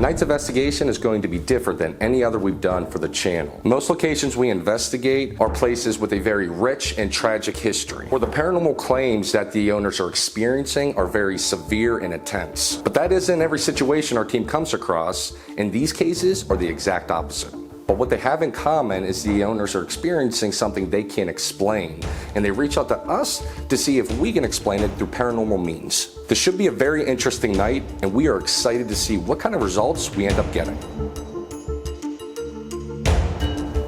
Tonight's investigation is going to be different than any other we've done for the channel. Most locations we investigate are places with a very rich and tragic history, where the paranormal claims that the owners are experiencing are very severe and intense. But that isn't every situation our team comes across, and these cases are the exact opposite. But what they have in common is the owners are experiencing something they can't explain, and they reach out to us to see if we can explain it through paranormal means. This should be a very interesting night, and we are excited to see what kind of results we end up getting.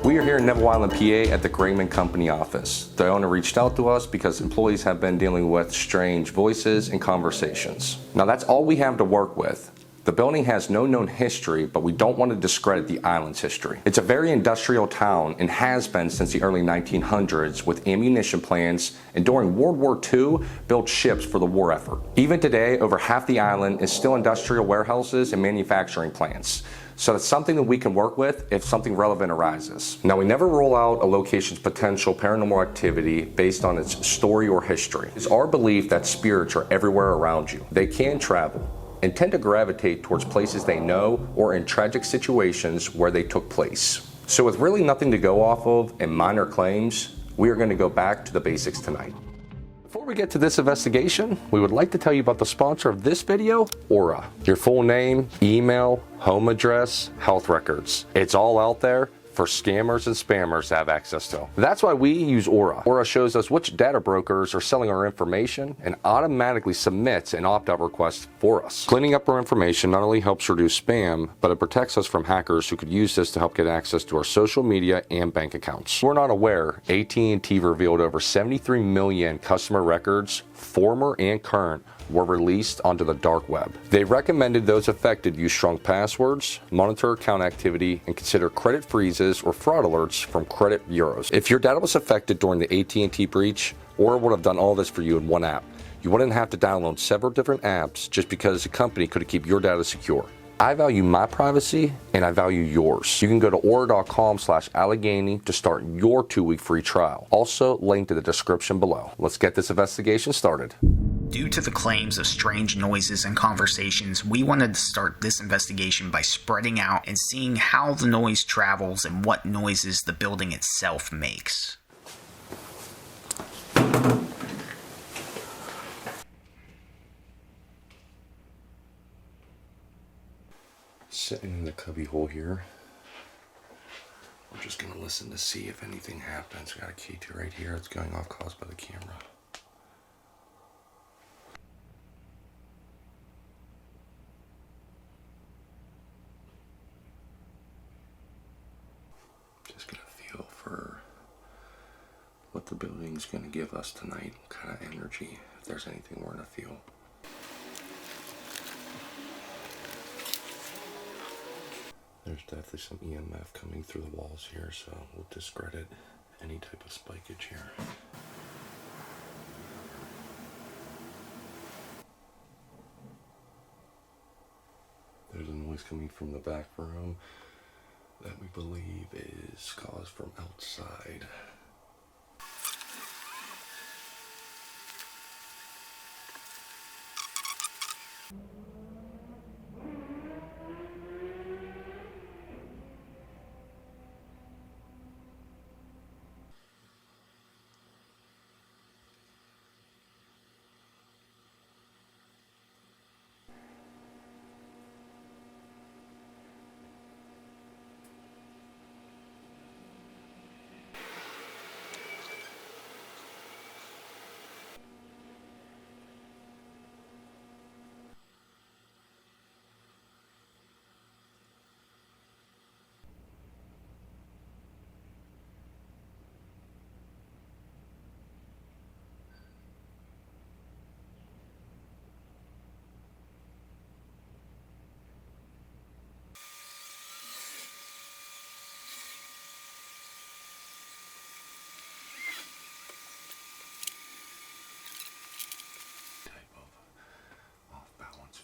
We are here in Neville Island, PA at the Gregman Company office. The owner reached out to us because employees have been dealing with strange voices and conversations. Now that's all we have to work with. The building has no known history, but we don't want to discredit the island's history. It's a very industrial town and has been since the early 1900s, with ammunition plants, and during World War II built ships for the war effort. Even today, over half the island is still industrial warehouses and manufacturing plants. So that's something that we can work with if something relevant arises. Now, we never rule out a location's potential paranormal activity based on its story or history. It's our belief that spirits are everywhere around you. They can travel and tend to gravitate towards places they know or in tragic situations where they took place. So with really nothing to go off of and minor claims, we are going to go back to the basics tonight. Before we get to this investigation, we would like to tell you about the sponsor of this video, Aura. Your full name, email, home address, health records. It's all out there for scammers and spammers to have access to. That's why we use Aura. Aura shows us which data brokers are selling our information and automatically submits an opt-out request for us. Cleaning up our information not only helps reduce spam, but it protects us from hackers who could use this to help get access to our social media and bank accounts. We're not aware, AT&T revealed over 73 million customer records, former and current, were released onto the dark web. They recommended those affected use strong passwords, monitor account activity, and consider credit freezes or fraud alerts from credit bureaus. If your data was affected during the AT&T breach, Aura would have done all this for you in one app. You wouldn't have to download several different apps just because the company could keep your data secure. I value my privacy and I value yours. You can go to aura.com/Allegheny to start your 2-week free trial. Also linked in the description below. Let's get this investigation started. Due to the claims of strange noises and conversations, we wanted to start this investigation by spreading out and seeing how the noise travels and what noises the building itself makes. Sitting in the cubby hole here. We're just gonna listen to see if anything happens. We got a K2 right here. It's going off caused by the camera. Just gonna feel for what the building's gonna give us tonight. What kind of energy, if there's anything we're gonna feel. There's definitely some EMF coming through the walls here, so we'll discredit any type of spikage here. There's a noise coming from the back room that we believe is caused from outside.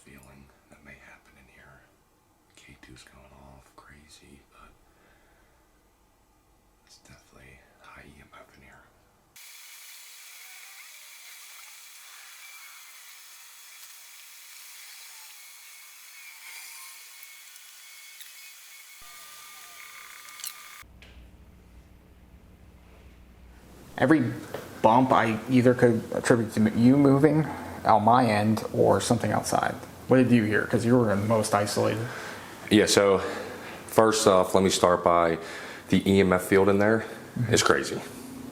Feeling that may happen in here. K2's going off crazy, but it's definitely high EMF in here. Every bump I either could attribute to you moving out my end or something outside. What did you hear? Because you were the most isolated. Yeah, so first off, let me start by the EMF field in there is crazy.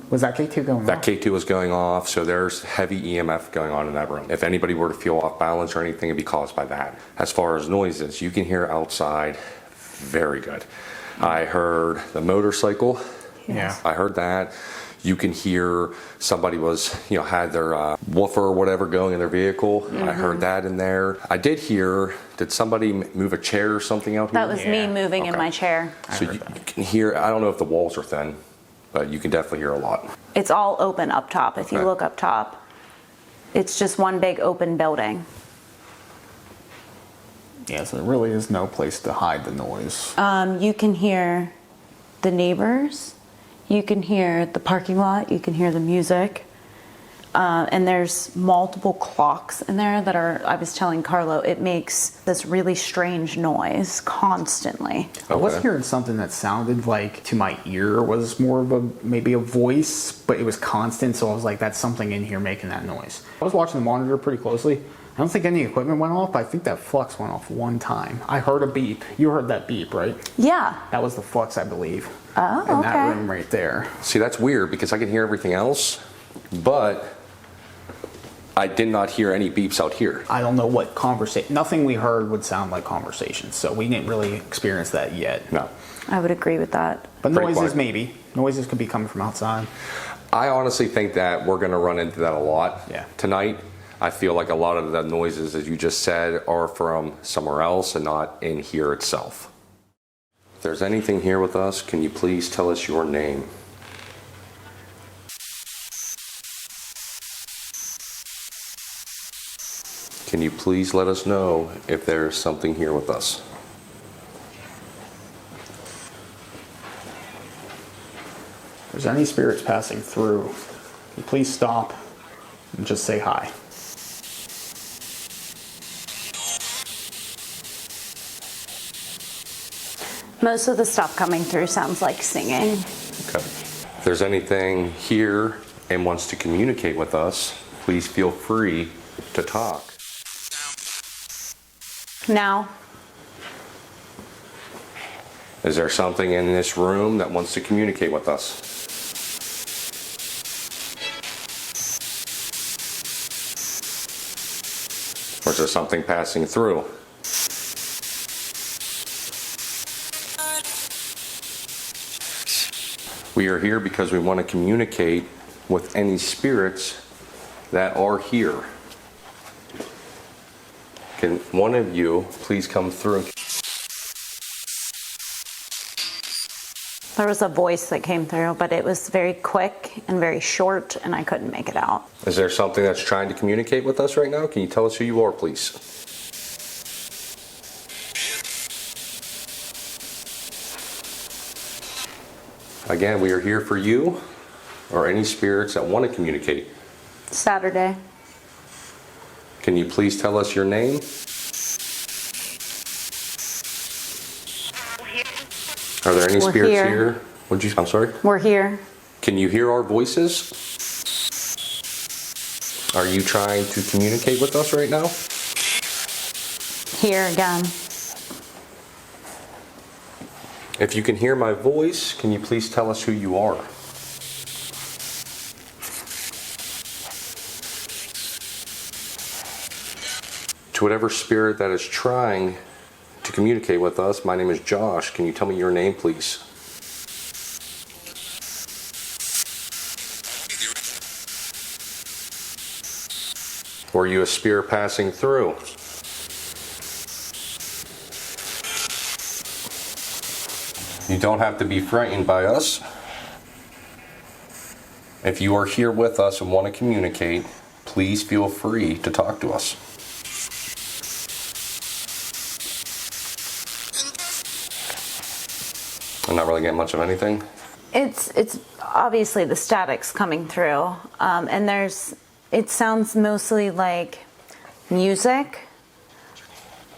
Was that K2 going That off? K2 was going off, so there's heavy EMF going on in that room. If anybody were to feel off balance or anything, it'd be caused by that. As far as noises, you can hear outside very good. I heard the motorcycle. Yeah. I heard that. You can hear somebody was, had their woofer or whatever going in their vehicle. I heard that in there. I did hear, did somebody move a chair or something out here? That was me moving in my chair. So you can hear, I don't know if the walls are thin, but you can definitely hear a lot. It's all open up top. If you look up top, it's just one big open building. Yeah, so there really is no place to hide the noise. You can hear the neighbors. You can hear the parking lot. You can hear the music. And there's multiple clocks in there that are, I was telling Carlo, it makes this really strange noise constantly. I was hearing something that sounded like, to my ear, was more of maybe a voice, but it was constant, so I was like, that's something in here making that noise. I was watching the monitor pretty closely. I don't think any equipment went off, but I think that flux went off one time. I heard a beep. You heard that beep, right? Yeah. That was the flux, I believe. Oh, in that okay. room right there. See, that's weird because I can hear everything else, but I did not hear any beeps out here. I don't know what conversation. Nothing we heard would sound like conversations, so we didn't really experience that yet. No. I would agree with that. But Pretty noises, quiet. maybe. Noises could be coming from outside. I honestly think that we're going to run into that a lot tonight. I feel like a lot of the noises, as you just said, are from somewhere else and not in here itself. If there's anything here with us, can you please tell us your name? Can you please let us know if there's something here with us? If there's any spirits passing through, please stop and just say hi. Most of the stuff coming through sounds like singing. Okay. If there's anything here and wants to communicate with us, please feel free to talk. Now, Is there something in this room that wants to communicate with us? Or is there something passing through? We are here because we want to communicate with any spirits that are here. Can one of you please come through? there was a voice that came through, but it was very quick and very short, and I couldn't make it out. Is there something that's trying to communicate with us right now? Can you tell us who you are, please? Again, we are here for you or any spirits that want to communicate. Saturday. Can you please tell us your name? Are there any We're spirits here. here? I'm sorry? We're here. Can you hear our voices? Are you trying to communicate with us right now? Here again. If you can hear my voice, can you please tell us who you are? To whatever spirit that is trying to communicate with us, my name is Josh. Can you tell me your name, please? Were you a spirit passing through? You don't have to be frightened by us. If you are here with us and want to communicate, please feel free to talk to us. I'm not really getting much of anything. It's obviously the static's coming through, and it sounds mostly like music,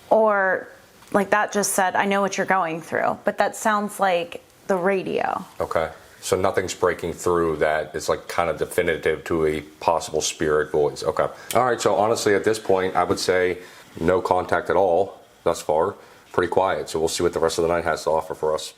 or like that just said, I know what you're going through, but that sounds like the radio. Okay. So nothing's breaking through that is like kind of definitive to a possible spirit voice. Okay. All right. So honestly, at this point, I would say no contact at all thus far. Pretty quiet. So we'll see what the rest of the night has to offer for us.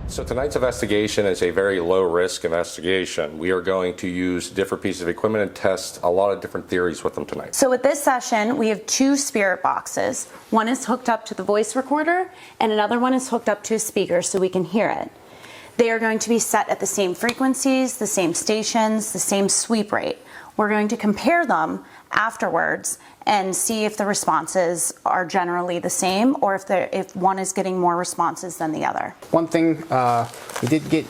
So tonight's investigation is a very low risk investigation. We are going to use different pieces of equipment and test a lot of different theories with them tonight. So with this session, we have 2 spirit boxes. One is hooked up to the voice recorder and another one is hooked up to a speaker so we can hear it. They are going to be set at the same frequencies, the same stations, the same sweep rate. We're going to compare them afterwards and see if the responses are generally the same or if one is getting more responses than the other. One thing, we did get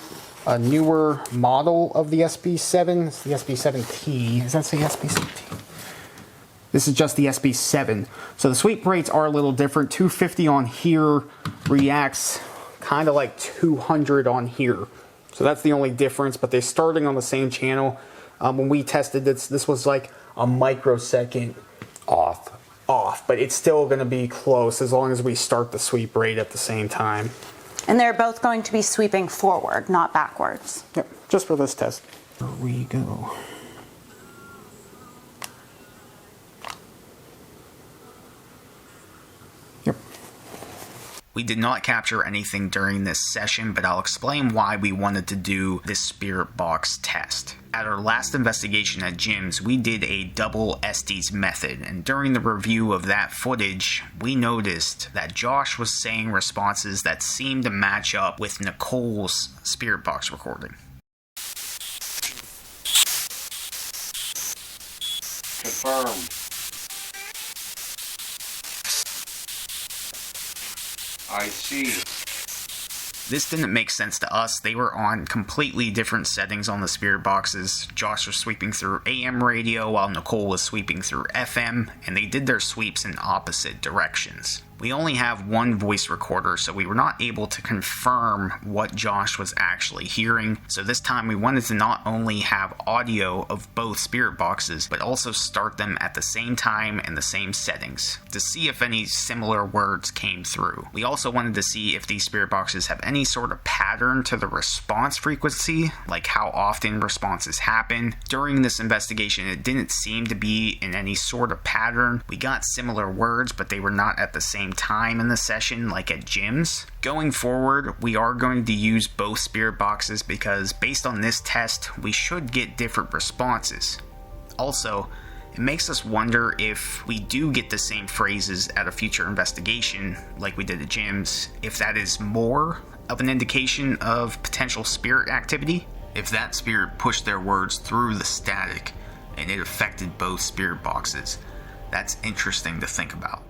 a newer model of the SB7. It's the SB7T. Does that say SB7T? This is just the SB7. So the sweep rates are a little different. 250 on here reacts kind of like 200 on here. So that's the only difference, but they're starting on the same channel. When we tested this was like a microsecond off, but it's still going to be close as long as we start the sweep rate at the same time. And they're both going to be sweeping forward, not backwards. Yep, just for this test. Here we go. Yep. We did not capture anything during this session, but I'll explain why we wanted to do this spirit box test. At our last investigation at Jim's, we did a double Estes method, and during the review of that footage, we noticed that Josh was saying responses that seemed to match up with Nicole's spirit box recording. Confirm. I see. This didn't make sense to us. They were on completely different settings on the spirit boxes. Josh was sweeping through AM radio while Nicole was sweeping through FM, and they did their sweeps in opposite directions. We only have one voice recorder, so we were not able to confirm what Josh was actually hearing. So this time we wanted to not only have audio of both spirit boxes, but also start them at the same time and the same settings to see if any similar words came through. We also wanted to see if these spirit boxes have any sort of pattern to the response frequency, like how often responses happen. During this investigation, it didn't seem to be in any sort of pattern. We got similar words, but they were not at the same time in the session like at Jim's. Going forward, we are going to use both spirit boxes because based on this test, we should get different responses. Also, it makes us wonder if we do get the same phrases at a future investigation like we did at Jim's, if that is more of an indication of potential spirit activity. If that spirit pushed their words through the static and it affected both spirit boxes, that's interesting to think about.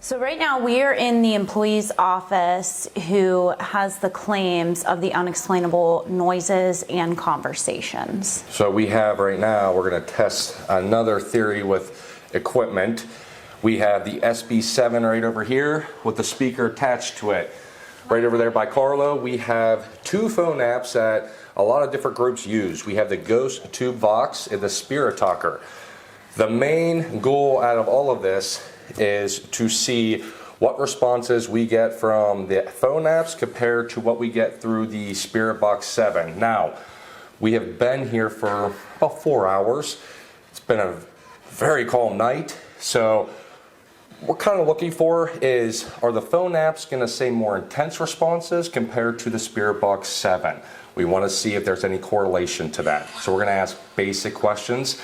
So right now we are in the employee's office who has the claims of the unexplainable noises and conversations. So we have right now, we're going to test another theory with equipment. We have the SB7 right over here with the speaker attached to it. Right over there by Carlo, we have 2 phone apps that a lot of different groups use. We have the Ghost Tube Vox and the Spirit Talker. The main goal out of all of this is to see what responses we get from the phone apps compared to what we get through the Spirit Box 7. Now, we have been here for about 4 hours. It's been a very calm night, so what we're kind of looking for is, are the phone apps going to say more intense responses compared to the Spirit Box 7? We want to see if there's any correlation to that. So we're going to ask basic questions.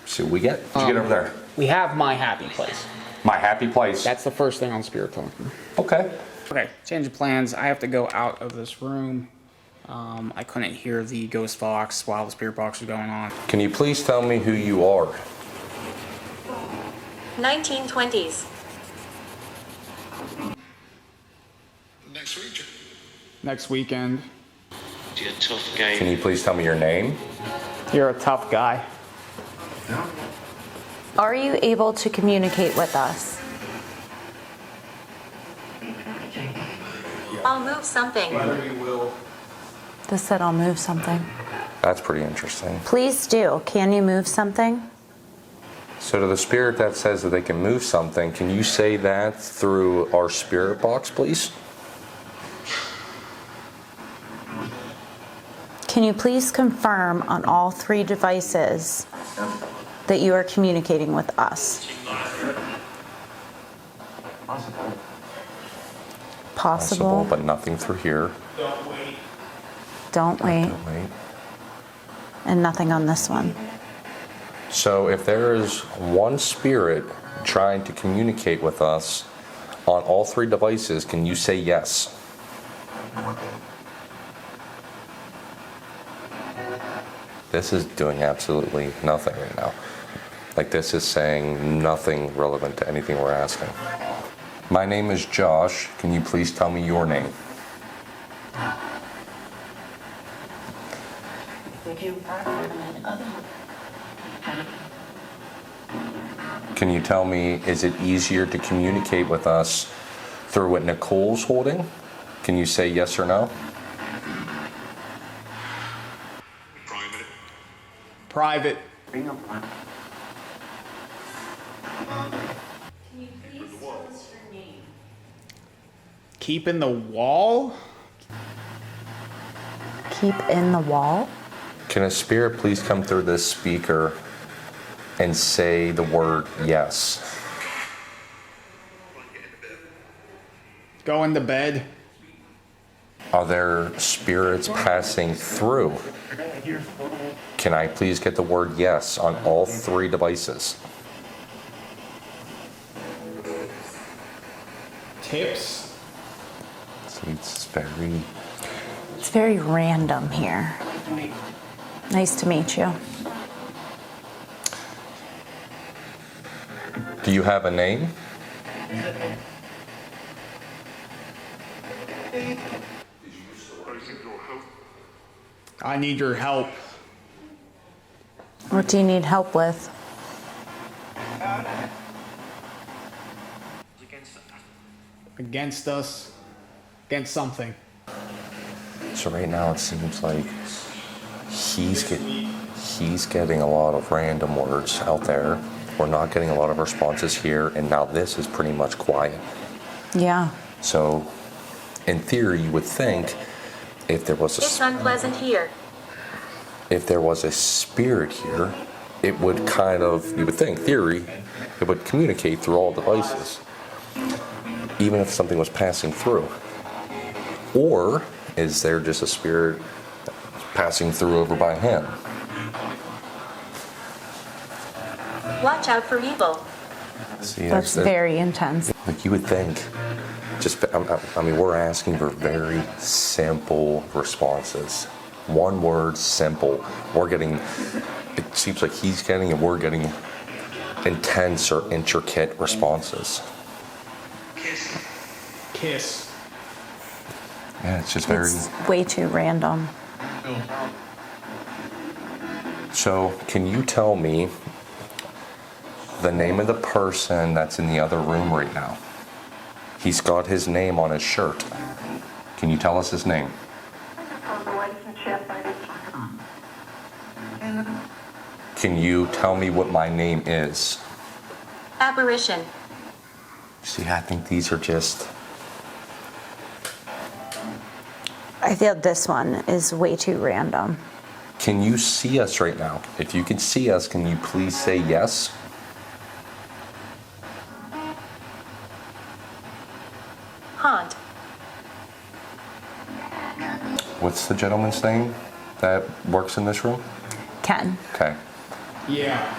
See what we get. What'd you get over there? We have My Happy Place. My Happy Place. That's the first thing on Spirit Talker. Okay. Okay, change of plans. I have to go out of this room. I couldn't hear the Ghost Box while the Spirit Box was going on. Can you please tell me who you are? 1920s. Next week. Next weekend. You're a tough game. Can you please tell me your name? You're a tough guy. Are you able to communicate with us? I'll move something. This said I'll move something. That's pretty interesting. Please do. Can you move something? So to the spirit that says that they can move something, can you say that through our spirit box, please? Can you please confirm on all 3 devices that you are communicating with us? Possible. but nothing through here. Don't wait. Don't wait. And nothing on this one. So if there is one spirit trying to communicate with us on all 3 devices, can you say yes? This is doing absolutely nothing right now. Like, this is saying nothing relevant to anything we're asking. My name is Josh. Can you please tell me your name? Can you tell me, is it easier to communicate with us through what Nicole's holding? Can you say yes or no? Private. Private. Can you please tell us your name? Keep in the wall? Keep in the wall? Can a spirit please come through this speaker and say the word yes? Go into bed. Are there spirits passing through? Can I please get the word yes on all 3 devices? Tips. See, it's very random here. Nice to meet you. Do you have a name? I need your help. What do you need help with? Against us. Against something. So right now it seems like he's getting a lot of random words out there. We're not getting a lot of responses here, and now this is pretty much quiet. Yeah. So in theory, you would think if there was It's unpleasant here. if there was a spirit here, it would you would think, theory, it would communicate through all devices, even if something was passing through. Or is there just a spirit passing through over by him? Watch out for evil. See, That's very intense. like you would think. I mean, we're asking for very simple responses. One word, simple. We're getting, it seems like he's getting and we're getting intense or intricate responses. Kiss. Yeah, it's just very... It's way too random. So, can you tell me the name of the person that's in the other room right now? He's got his name on his shirt. Can you tell us his name? Can you tell me what my name is? Apparition. See, I think these are just... I feel this one is way too random. Can you see us right now? If you can see us, can you please say yes? Haunt. What's the gentleman's name that works in this room? Ken. Okay. Yeah.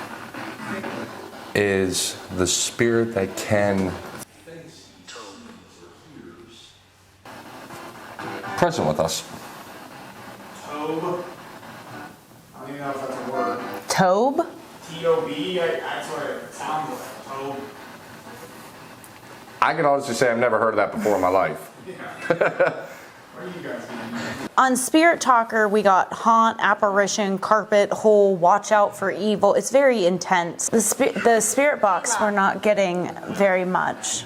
Is the spirit that can present with us? Tobe. I don't even know if that's a word. Tobe? T-O-B. That's what it sounds like. Tobe. I can honestly say I've never heard of that before in my life. What are you guys doing? On Spirit Talker, we got haunt, apparition, carpet, hole, watch out for evil. It's very intense. The spirit box, we're not getting very much.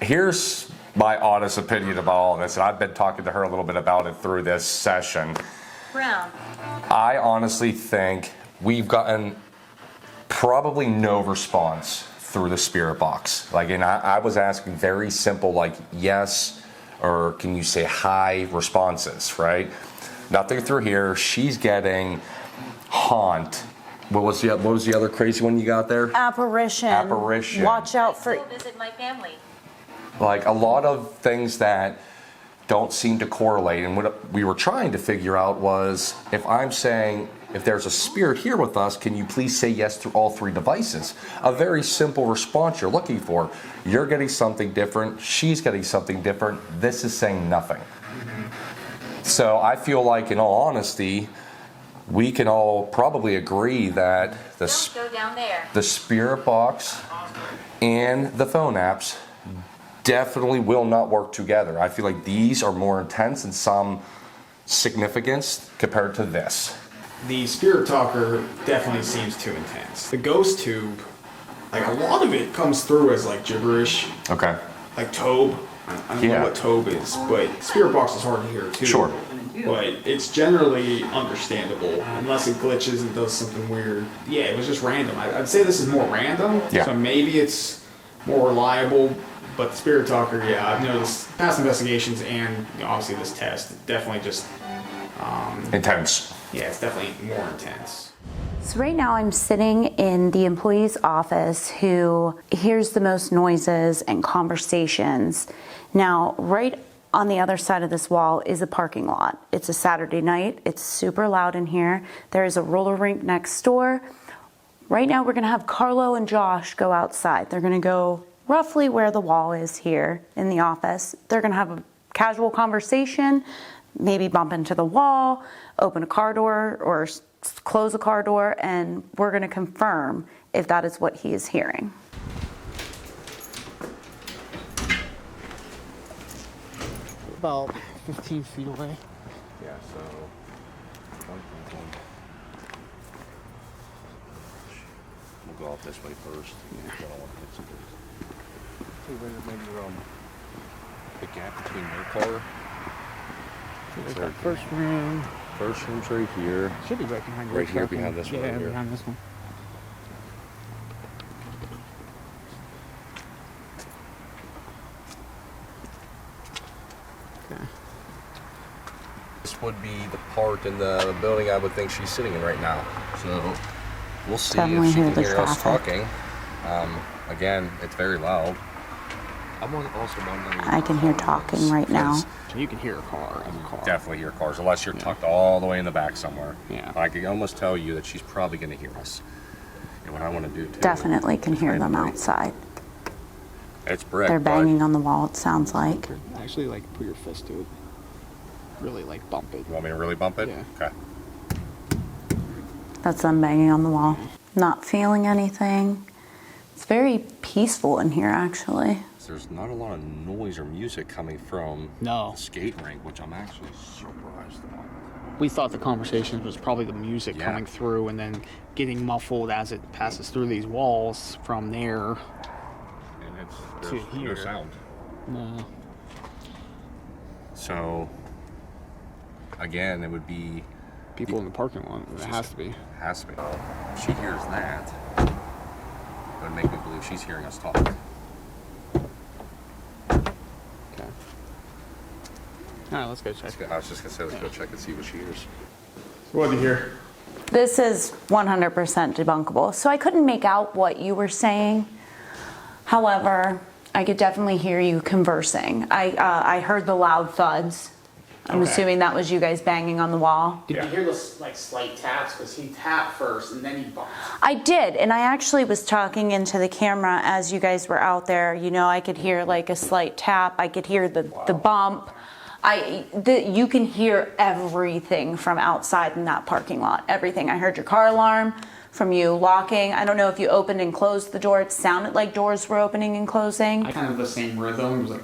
Here's my honest opinion about all of this, and I've been talking to her a little bit about it through this session. Brown. I honestly think we've gotten probably no response through the spirit box. Like, and I was asking very simple, like, yes, or can you say hi responses, right? Nothing through here. She's getting haunt. What was the other crazy one you got there? Apparition. Apparition. Watch out for. Go visit my family. Like a lot of things that don't seem to correlate. And what we were trying to figure out was if I'm saying, if there's a spirit here with us, can you please say yes to all three devices? A very simple response you're looking for. You're getting something different. She's getting something different. This is saying nothing. So I feel like, in all honesty, we can all probably agree that Don't go down there. the spirit box and the phone apps definitely will not work together. I feel like these are more intense in some significance compared to this. The spirit talker definitely seems too intense. The ghost tube, like a lot of it comes through as like gibberish, Okay. like Tobe. I don't know what Tobe is, but spirit box is hard to hear too. Sure. But it's generally understandable unless it glitches and does something weird. Yeah, it was just random. I'd say this is more random. Yeah. So maybe it's more reliable. But the spirit talker, yeah, I've noticed past investigations and obviously this test, definitely just, Intense. yeah, it's definitely more intense. So right now I'm sitting in the employee's office who hears the most noises and conversations. Now, right on the other side of this wall is a parking lot. It's a Saturday night. It's super loud in here. There is a roller rink next door. Right now we're gonna have Carlo and Josh go outside. They're gonna go roughly where the wall is here in the office. They're gonna have a casual conversation, maybe bump into the wall, open a car door or close a car door, and we're gonna confirm if that is what he is hearing. About 15 feet away. Yeah, so. We'll go out this way first. Yeah. I don't want to hit some things. Maybe the gap between your car. First room. First room's right here. Should be right behind your Right here, truck. behind this one Yeah, right here. behind this one. Okay. This would be the part in the building I would think she's sitting in right now. So we'll see Definitely if she hear can the hear us traffic. talking. Again, it's very loud. I'm also wondering. I can hear talking right now. So you can hear a car in the car. Definitely hear cars, unless you're tucked all the way in the back somewhere. Yeah. I can almost tell you that she's probably going to hear us. And what I want to do too. Definitely can hear them outside. It's brick. They're but banging on the wall, it sounds like. Actually, like, put your fist to it. Really, like, bump it. You want me to really bump it? Yeah. Okay. That's them banging on the wall. Not feeling anything. It's very peaceful in here, actually. There's not a lot of noise or music coming from No. the skate rink, which I'm actually surprised about. We thought the conversation was probably the music Yeah. coming through and then getting muffled as it passes through these walls from there. And To there's no here. sound. No. So, again, it would be, People in the parking lot. It has to be. has to be. If she hears that, it would make me believe she's hearing us talk. Okay. All right, let's go check. I was just going to say, let's go check and see what she hears. What did you hear? This is 100% debunkable. So I couldn't make out what you were saying. However, I could definitely hear you conversing. I heard the loud thuds. I'm Okay. assuming that was you guys banging on the wall. Did you hear those like slight taps? Because he tapped first and then he bumped. I did, and I actually was talking into the camera as you guys were out there. You know, I could hear like a slight tap. I could hear the bump. You can hear everything from outside in that parking lot. Everything. I heard your car alarm from you locking. I don't know if you opened and closed the door. It sounded like doors were opening and closing. I kind of the same rhythm. It was like.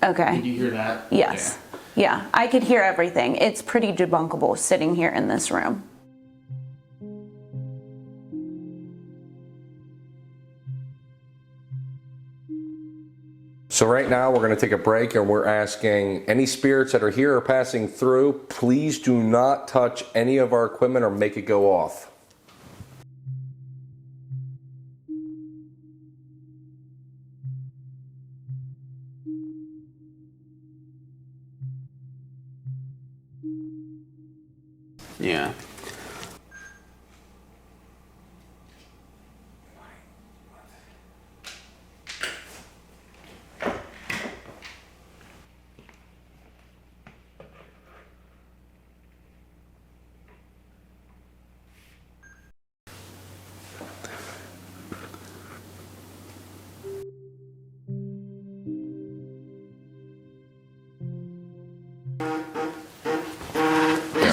Okay. Did you hear that? Yes. Yeah, I could hear everything. It's pretty debunkable sitting here in this room. So right now we're going to take a break and we're asking any spirits that are here or passing through, please do not touch any of our equipment or make it go off. Yeah.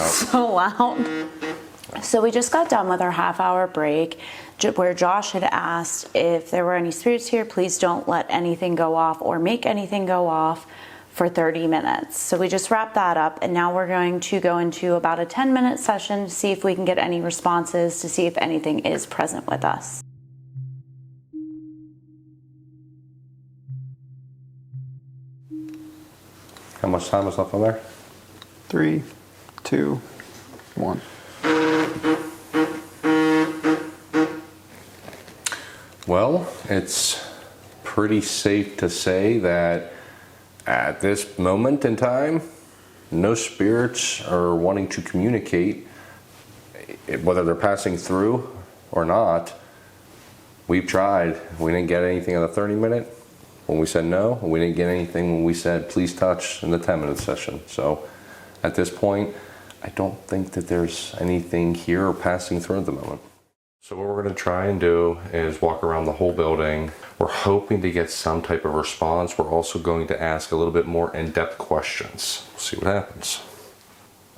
So loud. So we just got done with our half-hour break where Josh had asked if there were any spirits here, please don't let anything go off or make anything go off for 30 minutes. So we just wrapped that up, and now we're going to go into about a 10-minute session to see if we can get any responses, to see if anything is present with us. How much time is left on there? 3, 2, 1. Well, it's pretty safe to say that at this moment in time, no spirits are wanting to communicate, whether they're passing through or not. We've tried. We didn't get anything in the 30-minute when we said no. We didn't get anything when we said please touch in the 10-minute session. So at this point, I don't think that there's anything here or passing through at the moment. So what we're going to try and do is walk around the whole building. We're hoping to get some type of response. We're also going to ask a little bit more in-depth questions. We'll see what happens.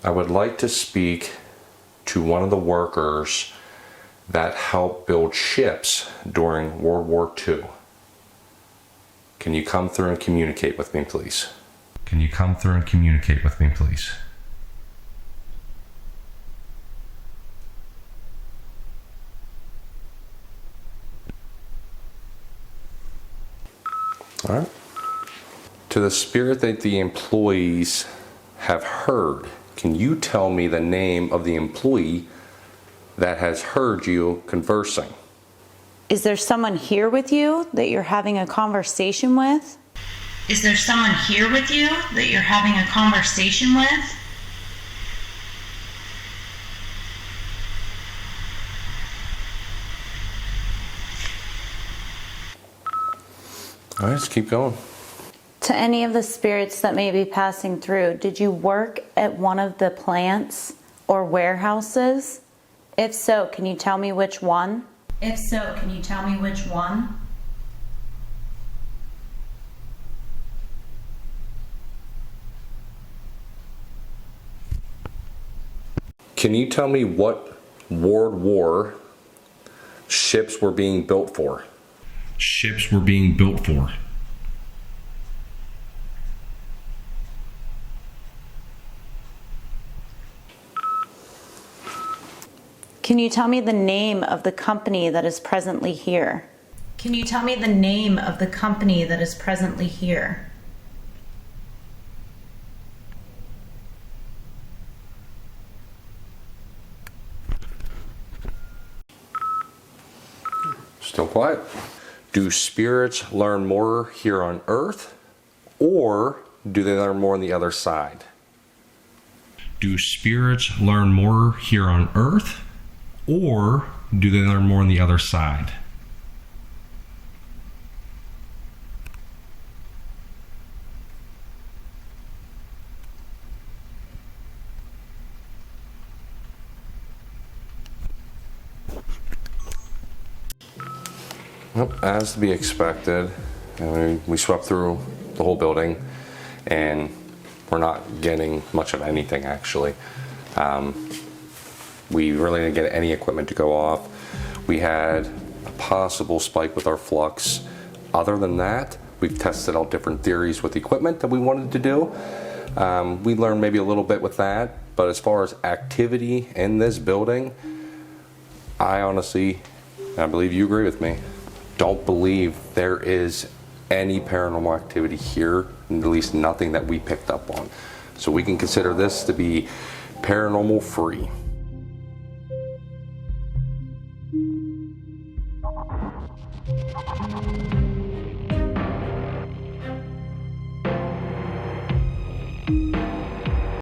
I would like to speak to one of the workers that helped build ships during World War II. Can you come through and communicate with me, please? Can you come through and communicate with me, please? All right. To the spirit that the employees have heard, can you tell me the name of the employee that has heard you conversing? Is there someone here with you that you're having a conversation with? Is there someone here with you that you're having a conversation with? All right, let's keep going. To any of the spirits that may be passing through, did you work at one of the plants or warehouses? If so, can you tell me which one? If so, can you tell me which one? Can you tell me what World War ships were being built for? Ships were being built for. Can you tell me the name of the company that is presently here? Can you tell me the name of the company that is presently here? Still quiet. Do spirits learn more here on Earth, or do they learn more on the other side? Do spirits learn more here on Earth, or do they learn more on the other side? Well, as to be expected, we swept through the whole building and we're not getting much of anything actually. We really didn't get any equipment to go off. We had a possible spike with our flux. Other than that, we've tested out different theories with equipment that we wanted to do. We learned maybe a little bit with that, but as far as activity in this building, I honestly, I believe you agree with me, don't believe there is any paranormal activity here, at least nothing that we picked up on. So we can consider this to be paranormal free.